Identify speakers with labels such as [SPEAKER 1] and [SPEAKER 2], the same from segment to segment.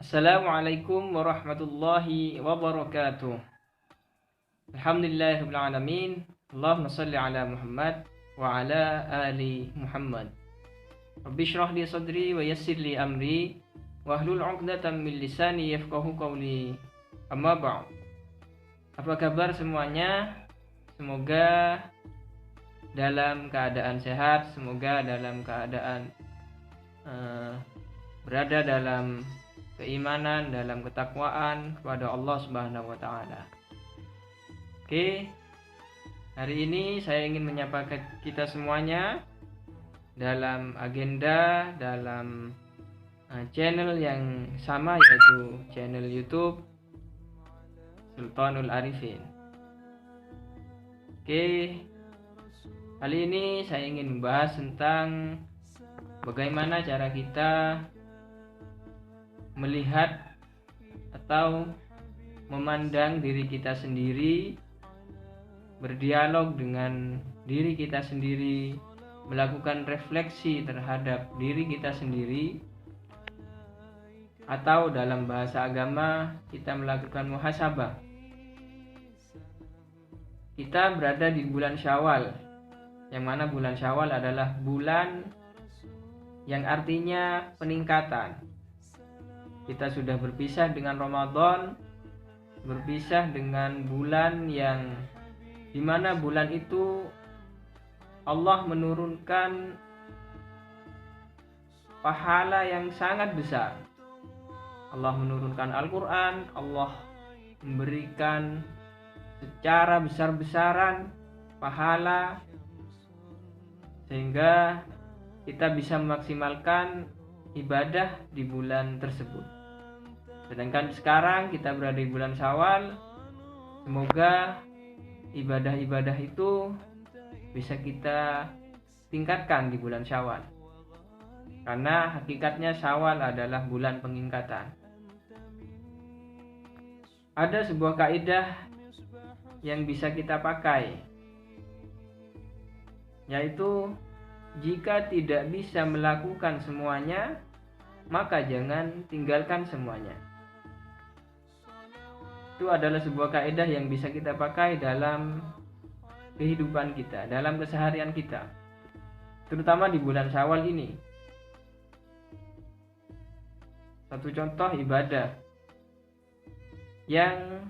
[SPEAKER 1] Assalamualaikum warahmatullahi wabarakatuh. Alhamdulillahirabbil alamin. Allahumma shalli ala Muhammad wa ala ali Muhammad. Rabbi shrah li sadri wa yassir li amri wahlul 'uqdatam min lisani yafqahu qawli. Amma ba'd. Apa kabar semuanya? Semoga dalam keadaan sehat, semoga dalam keadaan berada dalam keimanan, dalam ketakwaan kepada Allah Subhanahu wa taala. Oke. Hari ini saya ingin menyapa kita semuanya dalam agenda dalam channel yang sama, yaitu channel YouTube Sultanul Arifin. Oke. Kali ini saya ingin membahas tentang bagaimana cara kita melihat atau memandang diri kita sendiri, berdialog dengan diri kita sendiri, melakukan refleksi terhadap diri kita sendiri, atau dalam bahasa agama kita melakukan muhasabah. Kita berada di bulan Syawal, yang mana bulan Syawal adalah bulan yang artinya peningkatan. Kita sudah berpisah dengan Ramadan, berpisah dengan bulan yang dimana bulan itu Allah menurunkan pahala yang sangat besar. Allah menurunkan Al-Quran, Allah memberikan secara besar-besaran pahala sehingga kita bisa memaksimalkan ibadah di bulan tersebut. Sedangkan sekarang kita berada di bulan Syawal, semoga ibadah-ibadah itu bisa kita tingkatkan di bulan Syawal. Karena hakikatnya Syawal adalah bulan pengingkatan. Ada sebuah kaidah yang bisa kita pakai, yaitu jika tidak bisa melakukan semuanya, maka jangan tinggalkan semuanya. Itu adalah sebuah kaidah yang bisa kita pakai dalam kehidupan kita, dalam keseharian kita, terutama di bulan Syawal ini. Satu contoh ibadah yang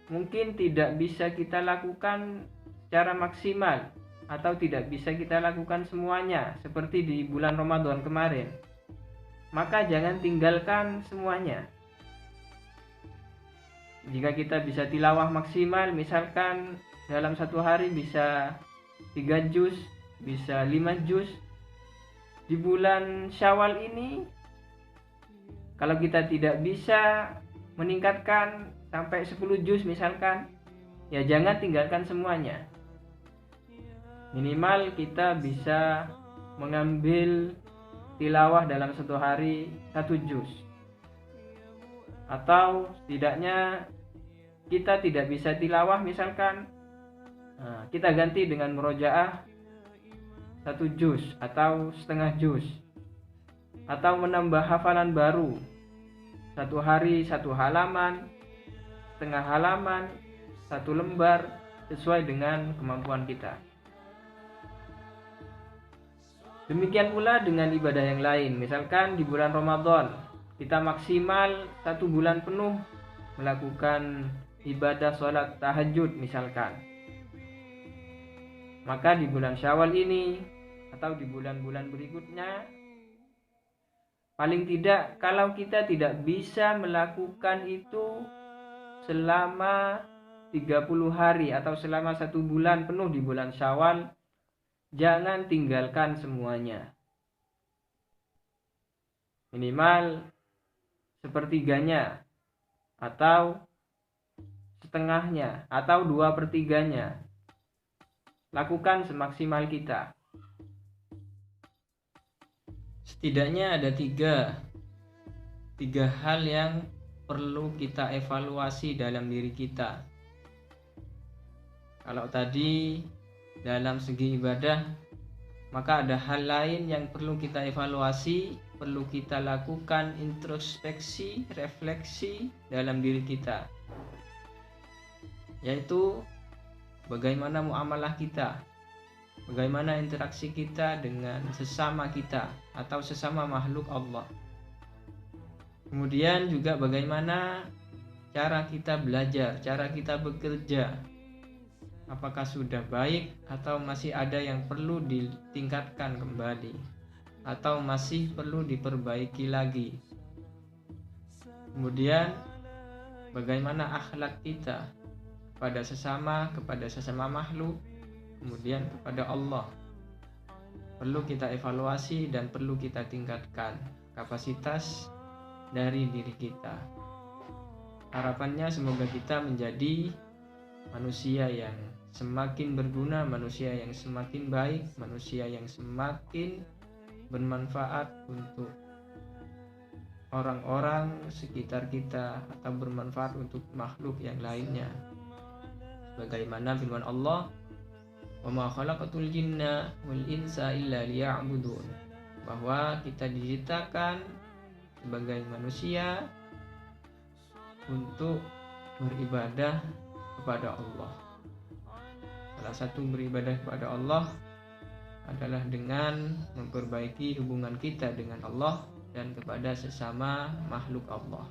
[SPEAKER 1] mungkin tidak bisa kita lakukan secara maksimal atau tidak bisa kita lakukan semuanya seperti di bulan Ramadan kemarin, maka jangan tinggalkan semuanya. Jika kita bisa tilawah maksimal, misalkan dalam satu hari bisa 3 juz, bisa 5 juz, di bulan Syawal ini kalau kita tidak bisa meningkatkan sampai 10 juz misalkan, ya jangan tinggalkan semuanya. Minimal kita bisa mengambil tilawah dalam satu hari 1 juz. Atau setidaknya kita tidak bisa tilawah misalkan, kita ganti dengan murojaah 1 juz atau setengah juz. Atau menambah hafalan baru, satu hari 1 halaman, setengah halaman, 1 lembar, sesuai dengan kemampuan kita. Demikian pula dengan ibadah yang lain. Misalkan di bulan Ramadan kita maksimal 1 bulan penuh melakukan ibadah sholat tahajud misalkan. Maka di bulan Syawal ini atau di bulan-bulan berikutnya, paling tidak kalau kita tidak bisa melakukan itu selama 30 hari atau selama 1 bulan penuh di bulan Syawal, jangan tinggalkan semuanya. Minimal sepertiganya atau setengahnya atau 2/3-nya. Lakukan semaksimal kita. Setidaknya ada tiga hal yang perlu kita evaluasi dalam diri kita. Kalau tadi dalam segi ibadah maka ada hal lain yang perlu kita evaluasi, perlu kita lakukan introspeksi, refleksi dalam diri kita, yaitu bagaimana muamalah kita, bagaimana interaksi kita dengan sesama kita atau sesama makhluk Allah. Kemudian juga bagaimana cara kita belajar, cara kita bekerja, apakah sudah baik atau masih ada yang perlu ditingkatkan kembali atau masih perlu diperbaiki lagi. Kemudian bagaimana akhlak kita kepada sesama makhluk, kemudian kepada Allah. Perlu kita evaluasi dan perlu kita tingkatkan kapasitas dari diri kita. Harapannya semoga kita menjadi manusia yang semakin berguna, manusia yang semakin baik, manusia yang semakin bermanfaat untuk orang-orang sekitar kita atau bermanfaat untuk makhluk yang lainnya. Bagaimana firman Allah, "Wa ma khalaqatul jinna wal insa illa liya'budun." Bahwa kita diciptakan sebagai manusia untuk beribadah kepada Allah. Salah satu beribadah kepada Allah adalah dengan memperbaiki hubungan kita dengan Allah dan kepada sesama makhluk Allah.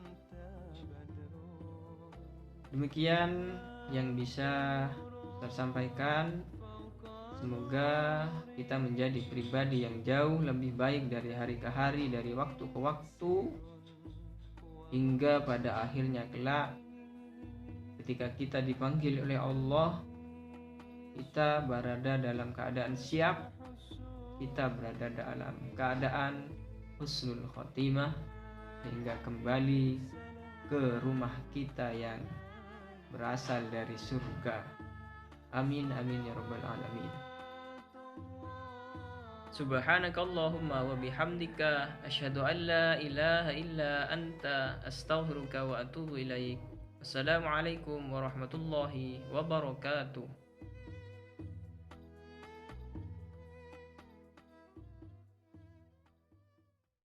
[SPEAKER 1] Demikian yang bisa tersampaikan. Semoga kita menjadi pribadi yang jauh lebih baik dari hari ke hari, dari waktu ke waktu, hingga pada akhirnya kelak ketika kita dipanggil oleh Allah, kita berada dalam keadaan siap, kita berada dalam keadaan husnul khotimah, hingga kembali ke rumah kita yang berasal dari surga. Amin amin ya rabbal alamin. Subhanakallahumma wa bihamdika asyhadu an la ilaha illa anta astaghfiruka wa atubu ilaik. Assalamualaikum warahmatullahi wabarakatuh.